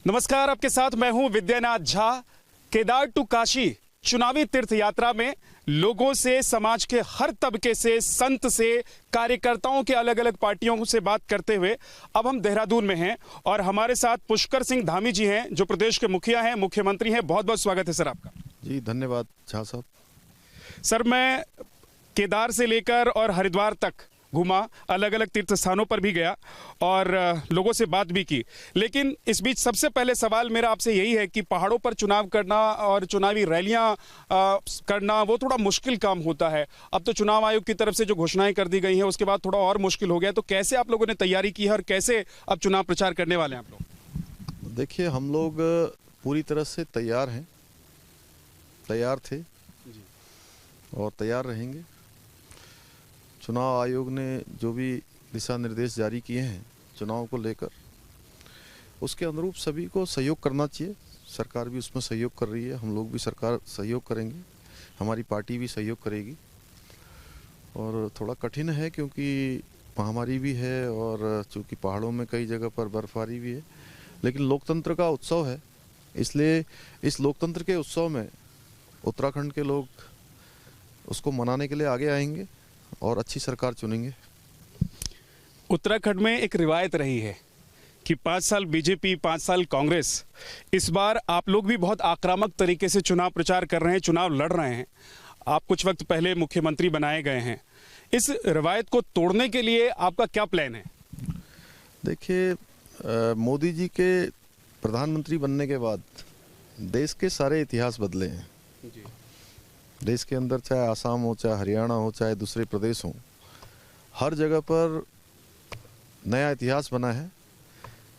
नमस्कार, आपके साथ मैं हूं विद्यानाथ झा। केदार टू काशी चुनावी तीर्थ यात्रा में लोगों से, समाज के हर तबके से, संत से, कार्यकर्ताओं के अलग अलग पार्टियों से बात करते हुए अब हम देहरादून में हैं और हमारे साथ पुष्कर सिंह धामी जी हैं जो प्रदेश के मुखिया हैं, मुख्यमंत्री हैं। बहुत बहुत स्वागत है सर आपका। जी धन्यवाद झा साहब। सर, मैं केदार से लेकर और हरिद्वार तक घूमा, अलग अलग तीर्थ स्थानों पर भी गया और लोगों से बात भी की, लेकिन इस बीच सबसे पहले सवाल मेरा आपसे यही है कि पहाड़ों पर चुनाव करना और चुनावी रैलियां करना वो थोड़ा मुश्किल काम होता है। अब तो चुनाव आयोग की तरफ से जो घोषणाएं कर दी गई हैं उसके बाद थोड़ा और मुश्किल हो गया, तो कैसे आप लोगों ने तैयारी की है और कैसे अब चुनाव प्रचार करने वाले हैं आप लोग? देखिए, हम लोग पूरी तरह से तैयार हैं, तैयार थे और तैयार रहेंगे। चुनाव आयोग ने जो भी दिशा निर्देश जारी किए हैं चुनाव को लेकर, उसके अनुरूप सभी को सहयोग करना चाहिए। सरकार भी उसमें सहयोग कर रही है, हम लोग भी सरकार सहयोग करेंगे, हमारी पार्टी भी सहयोग करेगी। और थोड़ा कठिन है क्योंकि महामारी भी है और चूँकि पहाड़ों में कई जगह पर बर्फबारी भी है, लेकिन लोकतंत्र का उत्सव है, इसलिए इस लोकतंत्र के उत्सव में उत्तराखंड के लोग उसको मनाने के लिए आगे आएंगे और अच्छी सरकार चुनेंगे। उत्तराखंड में एक रिवायत रही है कि 5 साल बीजेपी, 5 साल कांग्रेस। इस बार आप लोग भी बहुत आक्रामक तरीके से चुनाव प्रचार कर रहे हैं, चुनाव लड़ रहे हैं। आप कुछ वक्त पहले मुख्यमंत्री बनाए गए हैं। इस रिवायत को तोड़ने के लिए आपका क्या प्लान है? देखिए, मोदी जी के प्रधानमंत्री बनने के बाद देश के सारे इतिहास बदले हैं। देश के अंदर चाहे आसाम हो, चाहे हरियाणा हो, चाहे दूसरे प्रदेश हों, हर जगह पर नया इतिहास बना है।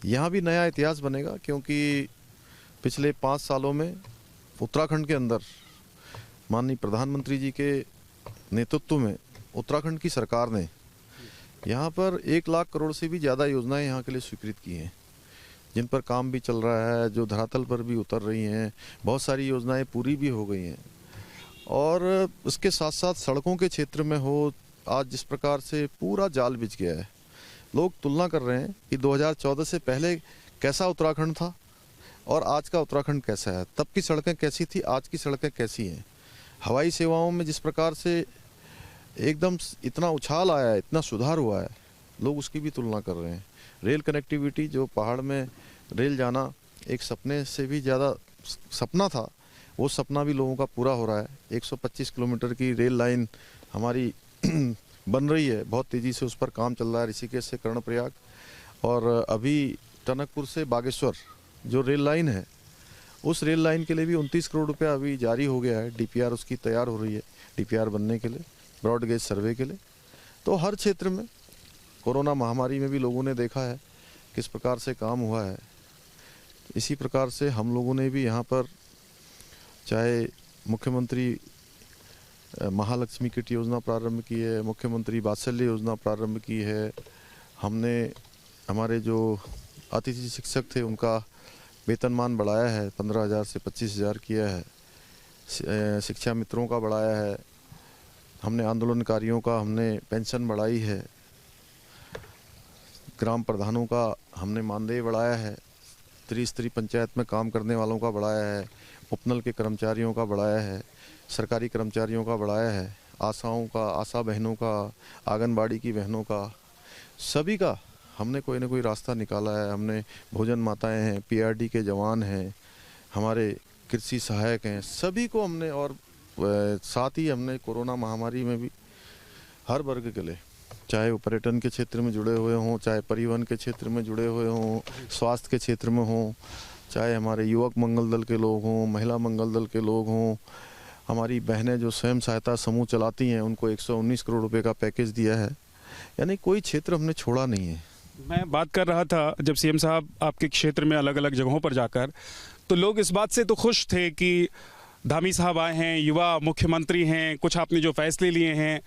यहाँ भी नया इतिहास बनेगा क्योंकि पिछले 5 सालों में उत्तराखंड के अंदर माननीय प्रधानमंत्री जी के नेतृत्व में उत्तराखंड की सरकार ने यहाँ पर 1 लाख करोड़ से भी ज़्यादा योजनाएं यहाँ के लिए स्वीकृत की हैं, जिन पर काम भी चल रहा है, जो धरातल पर भी उतर रही हैं। बहुत सारी योजनाएं पूरी भी हो गई हैं और उसके साथ साथ सड़कों के क्षेत्र में हो, आज जिस प्रकार से पूरा जाल बिछ गया है। लोग तुलना कर रहे हैं कि 2014 से पहले कैसा उत्तराखंड था और आज का उत्तराखंड कैसा है। तब की सड़कें कैसी थी, आज की सड़कें कैसी हैं। हवाई सेवाओं में जिस प्रकार से एकदम इतना उछाल आया है, इतना सुधार हुआ है, लोग उसकी भी तुलना कर रहे हैं। रेल कनेक्टिविटी, जो पहाड़ में रेल जाना एक सपने से भी ज़्यादा सपना था, वो सपना भी लोगों का पूरा हो रहा है। 125 किलोमीटर की रेल लाइन हमारी बन रही है, बहुत तेज़ी से उस पर काम चल रहा है, ऋषिकेश से कर्णप्रयाग। और अभी टनकपुर से बागेश्वर जो रेल लाइन है, उस रेल लाइन के लिए भी 29 करोड़ रुपया अभी जारी हो गया है। डीपीआर उसकी तैयार हो रही है, डीपीआर बनने के लिए, ब्रॉड गेज सर्वे के लिए। तो हर क्षेत्र में कोरोना महामारी में भी लोगों ने देखा है किस प्रकार से काम हुआ है। इसी प्रकार से हम लोगों ने भी यहाँ पर चाहे मुख्यमंत्री महालक्ष्मी किट योजना प्रारंभ की है, मुख्यमंत्री वात्सल्य योजना प्रारंभ की है। हमने हमारे जो अतिथि शिक्षक थे उनका वेतनमान बढ़ाया है, 15,000 से 25,000 किया है। शिक्षा मित्रों का बढ़ाया है। हमने आंदोलनकारियों का हमने पेंशन बढ़ाई है। ग्राम प्रधानों का हमने मानदेय बढ़ाया है। त्रिस्तरीय पंचायत में काम करने वालों का बढ़ाया है। उपनल के कर्मचारियों का बढ़ाया है। सरकारी कर्मचारियों का बढ़ाया है। आशाओं का, आशा बहनों का, आंगनबाड़ी की बहनों का, सभी का हमने कोई ना कोई रास्ता निकाला है। हमने भोजन माताएं हैं, पीआरडी के जवान हैं, हमारे कृषि सहायक हैं, सभी को हमने, और साथ ही हमने कोरोना महामारी में भी हर वर्ग के लिए, चाहे वो पर्यटन के क्षेत्र में जुड़े हुए हों, चाहे परिवहन के क्षेत्र में जुड़े हुए हों, स्वास्थ्य के क्षेत्र में हों, चाहे हमारे युवक मंगल दल के लोग हों, महिला मंगल दल के लोग हों, हमारी बहनें जो स्वयं सहायता समूह चलाती हैं उनको 119 करोड़ रुपए का पैकेज दिया है। यानी कोई क्षेत्र हमने छोड़ा नहीं है। मैं बात कर रहा था जब सीएम साहब आपके क्षेत्र में अलग अलग जगहों पर जाकर, तो लोग इस बात से तो खुश थे कि धामी साहब आए हैं, युवा मुख्यमंत्री हैं, कुछ आपने जो फैसले लिए हैं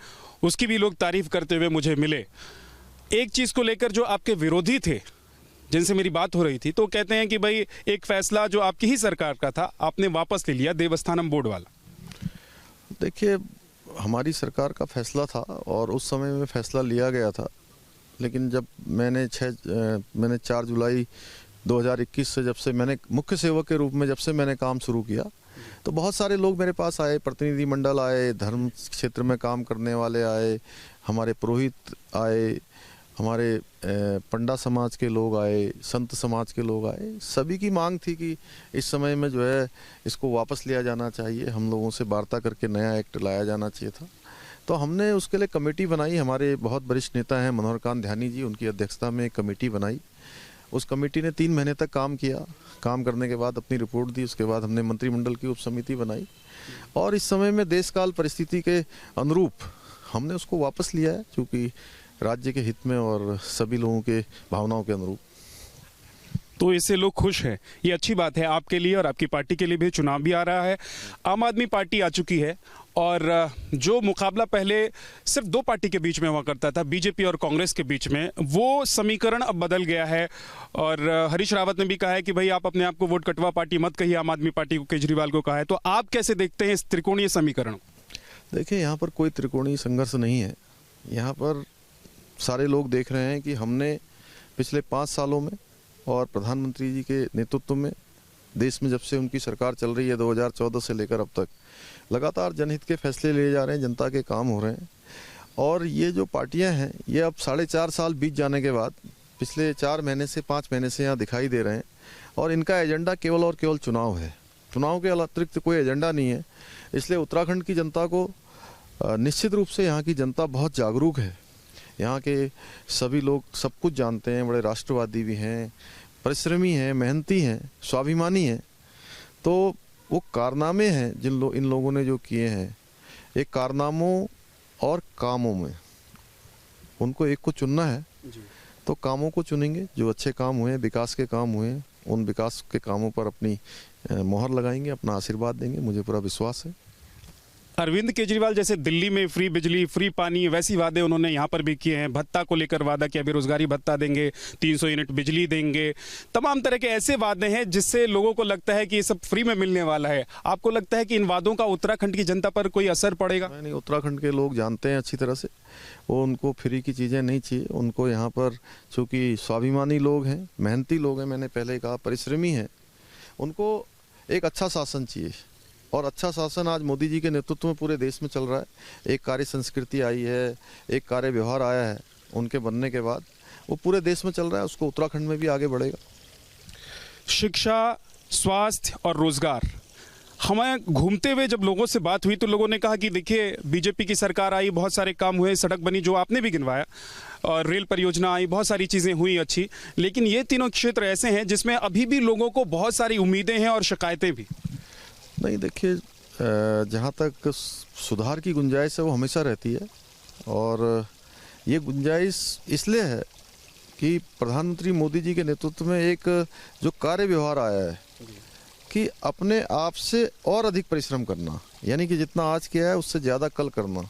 उसकी भी लोग तारीफ करते हुए मुझे मिले। एक चीज़ को लेकर जो आपके विरोधी थे जिनसे मेरी बात हो रही थी, तो कहते हैं कि भाई एक फैसला जो आपकी ही सरकार का था आपने वापस ले लिया, देवस्थानम बोर्ड वाला। देखिए, हमारी सरकार का फैसला था और उस समय में फैसला लिया गया था, लेकिन जब मैंने 4 जुलाई 2021 से जब से मैंने मुख्य सेवक के रूप में जब से मैंने काम शुरू किया, तो बहुत सारे लोग मेरे पास आए, प्रतिनिधिमंडल आए, धर्म क्षेत्र में काम करने वाले आए, हमारे पुरोहित आए, हमारे पंडा समाज के लोग आए, संत समाज के लोग आए। सभी की मांग थी कि इस समय में जो है इसको वापस लिया जाना चाहिए, हम लोगों से वार्ता करके नया एक्ट लाया जाना चाहिए था। तो हमने उसके लिए कमेटी बनाई। हमारे बहुत वरिष्ठ नेता हैं मनोहर कांत ध्यानी जी, उनकी अध्यक्षता में एक कमेटी बनाई। उस कमेटी ने 3 महीने तक काम किया। काम करने के बाद अपनी रिपोर्ट दी। उसके बाद हमने मंत्रिमंडल की उप समिति बनाई और इस समय में देशकाल परिस्थिति के अनुरूप हमने उसको वापस लिया है, क्योंकि राज्य के हित में और सभी लोगों के भावनाओं के अनुरूप। तो इससे लोग खुश हैं, ये अच्छी बात है आपके लिए और आपकी पार्टी के लिए भी। चुनाव भी आ रहा है, आम आदमी पार्टी आ चुकी है और जो मुकाबला पहले सिर्फ 2 पार्टी के बीच में हुआ करता था, बीजेपी और कांग्रेस के बीच में, वो समीकरण अब बदल गया है। और हरीश रावत ने भी कहा है कि भाई आप अपने आप को वोट कटवा पार्टी मत कहिए, आम आदमी पार्टी को, केजरीवाल को कहा है। तो आप कैसे देखते हैं इस त्रिकोणीय समीकरण? देखिए, यहाँ पर कोई त्रिकोणीय संघर्ष नहीं है। यहाँ पर सारे लोग देख रहे हैं कि हमने पिछले 5 सालों में और प्रधानमंत्री जी के नेतृत्व में देश में जब से उनकी सरकार चल रही है 2014 से लेकर अब तक लगातार जनहित के फैसले लिए जा रहे हैं, जनता के काम हो रहे हैं। और ये जो पार्टियां हैं ये अब 4.5 साल बीत जाने के बाद पिछले 4 महीने से 5 महीने से यहाँ दिखाई दे रहे हैं और इनका एजेंडा केवल और केवल चुनाव है। चुनाव के अतिरिक्त कोई एजेंडा नहीं है। इसलिए उत्तराखंड की जनता को निश्चित रूप से यहाँ की जनता बहुत जागरूक है। यहाँ के सभी लोग सब कुछ जानते हैं, बड़े राष्ट्रवादी भी हैं, परिश्रमी हैं, मेहनती हैं, स्वाभिमानी हैं। तो वो कारनामे हैं इन लोगों ने जो किए हैं, एक कारनामों और कामों में उनको एक को चुनना है तो कामों को चुनेंगे। जो अच्छे काम हुए, विकास के काम हुए, उन विकास के कामों पर अपनी मोहर लगाएंगे, अपना आशीर्वाद देंगे। मुझे पूरा विश्वास है। अरविंद केजरीवाल जैसे दिल्ली में फ्री बिजली, फ्री पानी, वैसी वादे उन्होंने यहाँ पर भी किए हैं। भत्ता को लेकर वादा किया, बेरोजगारी भत्ता देंगे, 300 यूनिट बिजली देंगे, तमाम तरह के ऐसे वादे हैं जिससे लोगों को लगता है कि ये सब फ्री में मिलने वाला है। आपको लगता है कि इन वादों का उत्तराखंड की जनता पर कोई असर पड़ेगा? नहीं, उत्तराखंड के लोग जानते हैं अच्छी तरह से, वो उनको फ्री की चीज़ें नहीं चाहिए। उनको यहाँ पर चूँकि स्वाभिमानी लोग हैं, मेहनती लोग हैं, मैंने पहले कहा परिश्रमी हैं, उनको एक अच्छा शासन चाहिए। और अच्छा शासन आज मोदी जी के नेतृत्व में पूरे देश में चल रहा है। एक कार्य संस्कृति आई है, एक कार्य व्यवहार आया है उनके बनने के बाद, वो पूरे देश में चल रहा है। उसको उत्तराखंड में भी आगे बढ़ेगा। शिक्षा, स्वास्थ्य और रोजगार, हमें घूमते हुए जब लोगों से बात हुई तो लोगों ने कहा कि देखिए बीजेपी की सरकार आई, बहुत सारे काम हुए, सड़क बनी जो आपने भी गिनवाया, और रेल परियोजना आई, बहुत सारी चीज़ें हुई अच्छी। लेकिन ये तीनों क्षेत्र ऐसे हैं जिसमें अभी भी लोगों को बहुत सारी उम्मीदें हैं और शिकायतें भी। नहीं, देखिए, जहाँ तक सुधार की गुंजाइश है वो हमेशा रहती है। और ये गुंजाइश इसलिए है कि प्रधानमंत्री मोदी जी के नेतृत्व में एक जो कार्य व्यवहार आया है कि अपने आप से और अधिक परिश्रम करना, यानी कि जितना आज किया है उससे ज़्यादा कल करना।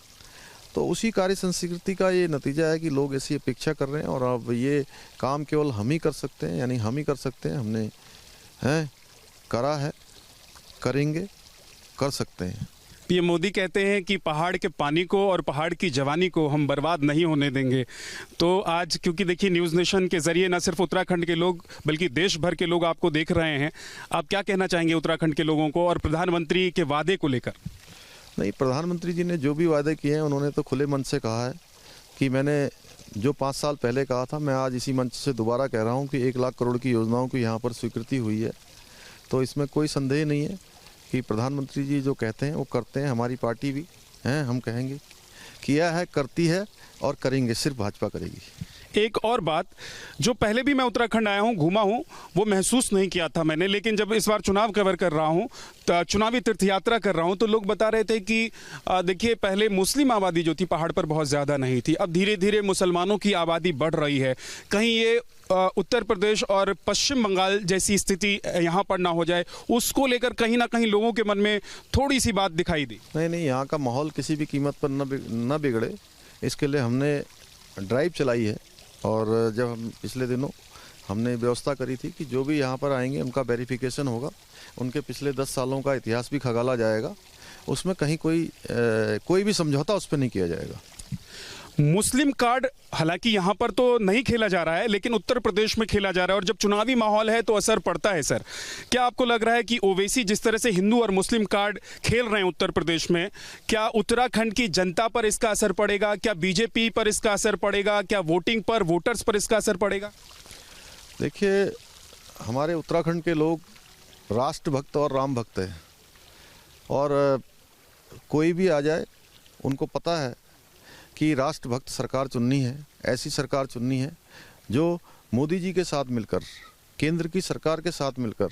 तो उसी कार्य संस्कृति का ये नतीजा है कि लोग ऐसी अपेक्षा कर रहे हैं। और अब ये काम केवल हम ही कर सकते हैं, यानी हम ही कर सकते हैं। हमने करा है, करेंगे, कर सकते हैं। पीएम मोदी कहते हैं कि पहाड़ के पानी को और पहाड़ की जवानी को हम बर्बाद नहीं होने देंगे। तो आज क्योंकि देखिए न्यूज़ नेशन के जरिए न सिर्फ उत्तराखंड के लोग बल्कि देश भर के लोग आपको देख रहे हैं, आप क्या कहना चाहेंगे उत्तराखंड के लोगों को और प्रधानमंत्री के वादे को लेकर? नहीं, प्रधानमंत्री जी ने जो भी वादे किए हैं उन्होंने तो खुले मन से कहा है कि मैंने जो 5 साल पहले कहा था, मैं आज इसी मंच से दोबारा कह रहा हूँ कि 1 लाख करोड़ की योजनाओं की यहाँ पर स्वीकृति हुई है। तो इसमें कोई संदेह नहीं है कि प्रधानमंत्री जी जो कहते हैं वो करते हैं। हमारी पार्टी भी हैं, हम कहेंगे किया है, करती है और करेंगे, सिर्फ भाजपा करेगी। एक और बात, जो पहले भी मैं उत्तराखंड आया हूँ, घूमा हूँ, वो महसूस नहीं किया था मैंने, लेकिन जब इस बार चुनाव कवर कर रहा हूँ, चुनावी तीर्थ यात्रा कर रहा हूँ, तो लोग बता रहे थे कि देखिए पहले मुस्लिम आबादी जो थी पहाड़ पर बहुत ज़्यादा नहीं थी, अब धीरे धीरे मुसलमानों की आबादी बढ़ रही है। कहीं ये उत्तर प्रदेश और पश्चिम बंगाल जैसी स्थिति यहाँ पर ना हो जाए, उसको लेकर कहीं ना कहीं लोगों के मन में थोड़ी सी बात दिखाई दी। नहीं, यहाँ का माहौल किसी भी कीमत पर न बिगड़े, इसके लिए हमने ड्राइव चलाई है। और जब हम पिछले दिनों हमने व्यवस्था करी थी कि जो भी यहाँ पर आएंगे उनका वेरिफिकेशन होगा, उनके पिछले 10 सालों का इतिहास भी खंगाला जाएगा, उसमें कहीं कोई भी समझौता उस पर नहीं किया जाएगा। मुस्लिम कार्ड हालांकि यहाँ पर तो नहीं खेला जा रहा है, लेकिन उत्तर प्रदेश में खेला जा रहा है, और जब चुनावी माहौल है तो असर पड़ता है। सर, क्या आपको लग रहा है कि ओवैसी जिस तरह से हिंदू और मुस्लिम कार्ड खेल रहे हैं उत्तर प्रदेश में, क्या उत्तराखंड की जनता पर इसका असर पड़ेगा? क्या बीजेपी पर इसका असर पड़ेगा? क्या वोटिंग पर, वोटर्स पर इसका असर पड़ेगा? देखिए, हमारे उत्तराखंड के लोग राष्ट्रभक्त और राम भक्त हैं, और कोई भी आ जाए उनको पता है कि राष्ट्रभक्त सरकार चुननी है, ऐसी सरकार चुननी है जो मोदी जी के साथ मिलकर, केंद्र की सरकार के साथ मिलकर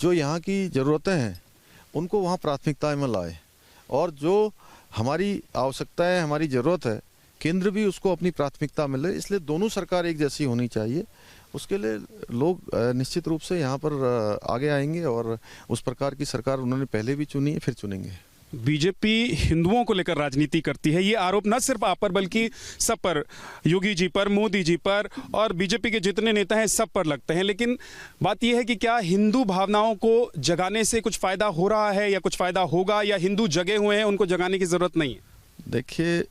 जो यहाँ की ज़रूरतें हैं उनको वहाँ प्राथमिकता में लाए, और जो हमारी आवश्यकताएं, हमारी ज़रूरत है, केंद्र भी उसको अपनी प्राथमिकता मिले। इसलिए दोनों सरकार एक जैसी होनी चाहिए। उसके लिए लोग निश्चित रूप से यहाँ पर आगे आएंगे, और उस प्रकार की सरकार उन्होंने पहले भी चुनी है, फिर चुनेंगे। बीजेपी हिंदुओं को लेकर राजनीति करती है, ये आरोप न सिर्फ आप पर बल्कि सब पर, योगी जी पर, मोदी जी पर, और बीजेपी के जितने नेता हैं सब पर लगते हैं। लेकिन बात यह है कि क्या हिंदू भावनाओं को जगाने से कुछ फायदा हो रहा है, या कुछ फायदा होगा, या हिंदू जगे हुए हैं, उनको जगाने की जरूरत नहीं है? देखिए,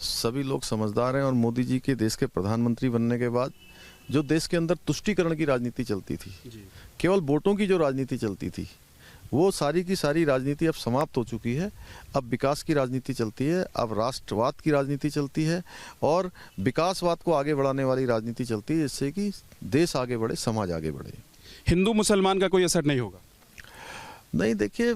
सभी लोग समझदार हैं, और मोदी जी के देश के प्रधानमंत्री बनने के बाद जो देश के अंदर तुष्टीकरण की राजनीति चलती थी, केवल वोटों की जो राजनीति चलती थी, वो सारी की सारी राजनीति अब समाप्त हो चुकी है। अब विकास की राजनीति चलती है, अब राष्ट्रवाद की राजनीति चलती है, और विकासवाद को आगे बढ़ाने वाली राजनीति चलती है, जिससे कि देश आगे बढ़े, समाज आगे बढ़े। हिंदू मुसलमान का कोई असर नहीं होगा? नहीं, देखिए,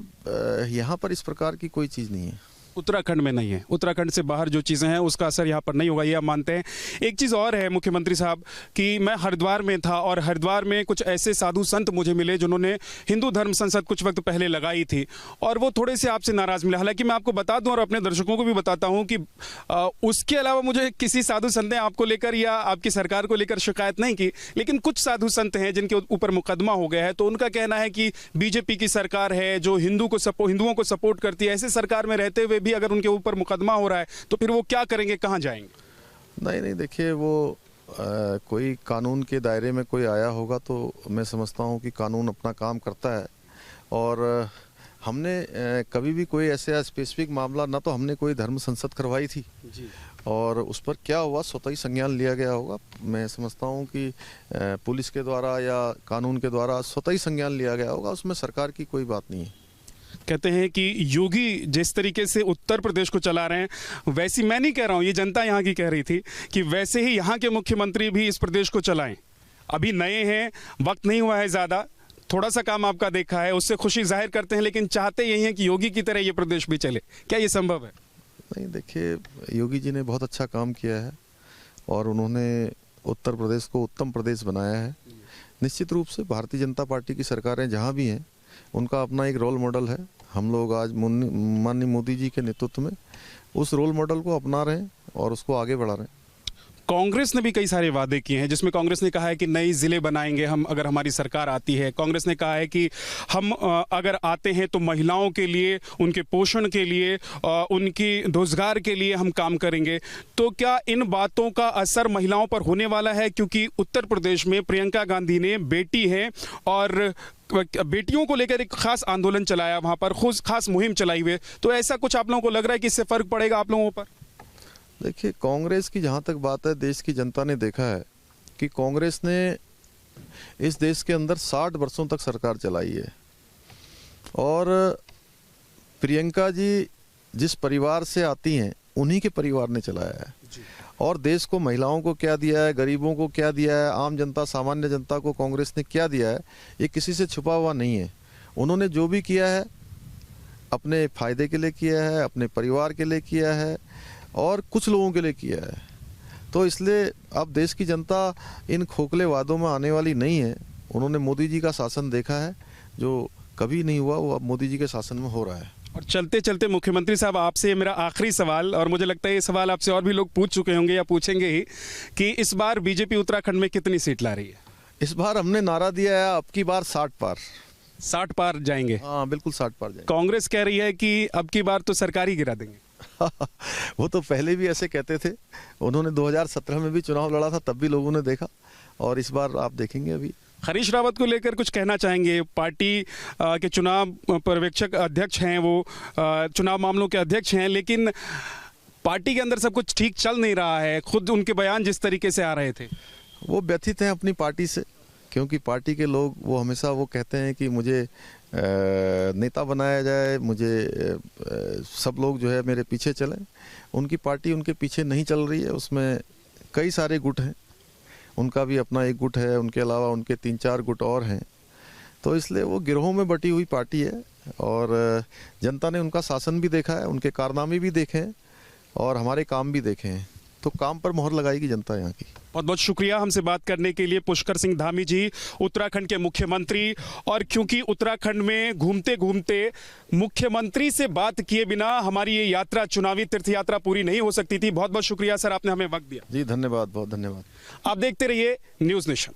यहाँ पर इस प्रकार की कोई चीज़ नहीं है। उत्तराखंड में नहीं है, उत्तराखंड से बाहर जो चीज़ें हैं उसका असर यहाँ पर नहीं होगा, ये आप मानते हैं। एक चीज़ और है मुख्यमंत्री साहब कि मैं हरिद्वार में था, और हरिद्वार में कुछ ऐसे साधु संत मुझे मिले जिन्होंने हिंदू धर्म संसद कुछ वक्त पहले लगाई थी, और वो थोड़े से आपसे नाराज़ मिले। हालांकि मैं आपको बता दूं और अपने दर्शकों को भी बताता हूं कि उसके अलावा मुझे किसी साधु संत ने आपको लेकर या आपकी सरकार को लेकर शिकायत नहीं की, लेकिन कुछ साधु संत हैं जिनके ऊपर मुकदमा हो गया है, तो उनका कहना है कि बीजेपी की सरकार है जो हिंदुओं को सपोर्ट करती है, ऐसे सरकार में रहते हुए भी अगर उनके ऊपर मुकदमा हो रहा है तो फिर वो क्या करेंगे, कहां जाएंगे? नहीं, देखिए, वो कोई कानून के दायरे में कोई आया होगा तो मैं समझता हूं कि कानून अपना काम करता है, और हमने कभी भी कोई ऐसा स्पेसिफिक मामला, ना तो हमने कोई धर्म संसद करवाई थी जी, और उस पर क्या हुआ स्वतः ही संज्ञान लिया गया होगा। मैं समझता हूं कि पुलिस के द्वारा या कानून के द्वारा स्वतः ही संज्ञान लिया गया होगा, उसमें सरकार की कोई बात नहीं है। कहते हैं कि योगी जिस तरीके से उत्तर प्रदेश को चला रहे हैं, वैसी मैं नहीं कह रहा हूं, ये जनता यहाँ की कह रही थी कि वैसे ही यहाँ के मुख्यमंत्री भी इस प्रदेश को चलाएं। अभी नए हैं, वक्त नहीं हुआ है ज़्यादा, थोड़ा सा काम आपका देखा है, उससे खुशी जाहिर करते हैं, लेकिन चाहते यही हैं कि योगी की तरह ये प्रदेश भी चले। क्या ये संभव है? नहीं, देखिए, योगी जी ने बहुत अच्छा काम किया है, और उन्होंने उत्तर प्रदेश को उत्तम प्रदेश बनाया है। निश्चित रूप से भारतीय जनता पार्टी की सरकारें जहाँ भी हैं, उनका अपना एक रोल मॉडल है। हम लोग आज माननीय मोदी जी के नेतृत्व में उस रोल मॉडल को अपना रहे हैं और उसको आगे बढ़ा रहे हैं। कांग्रेस ने भी कई सारे वादे किए हैं, जिसमें कांग्रेस ने कहा है कि नई ज़िले बनाएंगे हम अगर हमारी सरकार आती है। कांग्रेस ने कहा है कि हम अगर आते हैं तो महिलाओं के लिए, उनके पोषण के लिए, उनकी रोजगार के लिए हम काम करेंगे। तो क्या इन बातों का असर महिलाओं पर होने वाला है? क्योंकि उत्तर प्रदेश में प्रियंका गांधी ने बेटी है और बेटियों को लेकर एक खास आंदोलन चलाया, वहां पर खुद खास मुहिम चलाई हुई, तो ऐसा कुछ आप लोगों को लग रहा है कि इससे फर्क पड़ेगा आप लोगों पर? देखिए, कांग्रेस की जहाँ तक बात है, देश की जनता ने देखा है कि कांग्रेस ने इस देश के अंदर 60 वर्षों तक सरकार चलाई है, और प्रियंका जी जिस परिवार से आती हैं उन्हीं के परिवार ने चलाया है, और देश को, महिलाओं को क्या दिया है, गरीबों को क्या दिया है, आम जनता, सामान्य जनता को कांग्रेस ने क्या दिया है, ये किसी से छुपा हुआ नहीं है। उन्होंने जो भी किया है अपने फायदे के लिए किया है, अपने परिवार के लिए किया है, और कुछ लोगों के लिए किया है। तो इसलिए अब देश की जनता इन खोखले वादों में आने वाली नहीं है। उन्होंने मोदी जी का शासन देखा है, जो कभी नहीं हुआ वो अब मोदी जी के शासन में हो रहा है। और चलते चलते मुख्यमंत्री साहब, आपसे मेरा आखिरी सवाल, और मुझे लगता है ये सवाल आपसे और भी लोग पूछ चुके होंगे या पूछेंगे ही, कि इस बार बीजेपी उत्तराखंड में कितनी सीट ला रही है? इस बार हमने नारा दिया है, अब की बार 60 पार। 60 पार जाएंगे? हाँ, बिल्कुल 60 पार जाएंगे। कांग्रेस कह रही है कि अब की बार तो सरकार ही गिरा देंगे। वो तो पहले भी ऐसे कहते थे, उन्होंने 2017 में भी चुनाव लड़ा था, तब भी लोगों ने देखा, और इस बार आप देखेंगे। अभी हरीश रावत को लेकर कुछ कहना चाहेंगे? पार्टी के चुनाव पर्यवेक्षक अध्यक्ष हैं, वो चुनाव मामलों के अध्यक्ष हैं, लेकिन पार्टी के अंदर सब कुछ ठीक चल नहीं रहा है, खुद उनके बयान जिस तरीके से आ रहे थे। वो व्यथित हैं अपनी पार्टी से, क्योंकि पार्टी के लोग वो हमेशा वो कहते हैं कि मुझे नेता बनाया जाए, मुझे सब लोग जो है मेरे पीछे चलें। उनकी पार्टी उनके पीछे नहीं चल रही है, उसमें कई सारे गुट हैं, उनका भी अपना एक गुट है, उनके अलावा उनके 3-4 गुट और हैं। तो इसलिए वो गिरोहों में बटी हुई पार्टी है और जनता ने उनका शासन भी देखा है, उनके कारनामे भी देखे हैं और हमारे काम भी देखे हैं। तो काम पर मोहर लगाएगी जनता यहाँ की। बहुत बहुत शुक्रिया हमसे बात करने के लिए पुष्कर सिंह धामी जी, उत्तराखंड के मुख्यमंत्री। और क्योंकि उत्तराखंड में घूमते घूमते मुख्यमंत्री से बात किए बिना हमारी ये यात्रा, चुनावी तीर्थ यात्रा पूरी नहीं हो सकती थी। बहुत बहुत शुक्रिया सर, आपने हमें वक्त दिया। जी धन्यवाद, बहुत धन्यवाद। आप देखते रहिए न्यूज़ नेशन।